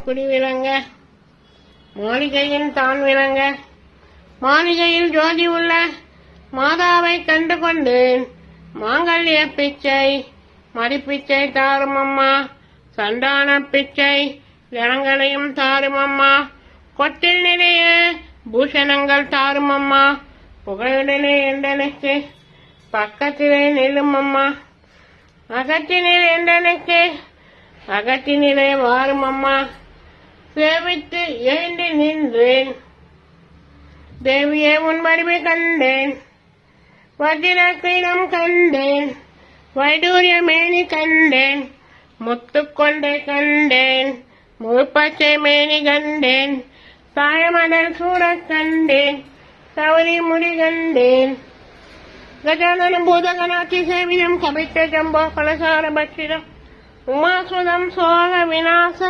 குடி விளங்க, மாளிகையில் தான் விளங்க, மாளிகையில் ஜோதி உள்ள மாதாவை கண்டு கொண்டேன். மாங்கல்ய பிச்சை மடிப்பிச்சை தாருமம்மா, சந்தான பிச்சை ஜனங்களையும் தாருமம்மா, கொட்டில் நிறைய பூஷணங்கள் தாருமம்மா, புகழுடனே என்றனுக்கு பக்கத்திலே நில்லுமம்மா, அகத்தினில் என்றனுக்கு அகத்தினிலே வாருமம்மா. சேவித்து எழுந்து நின்றேன், தேவியே உன் வடிவை கண்டேன், வஜ்ர கிரீடம் கண்டேன், வைடூரிய மேனி கண்டேன், முத்துக்கொண்டை கண்டேன், முழுப்பச்சை மேனி கண்டேன், சாயமதல் சூட கண்டேன், சவரி முடி கண்டேன். கஜானனம் பூதகணாட்சி சேவிதம் கபித்த ஜம்போ கலசார பட்சிதம் உமாசுதம் சோக விநாச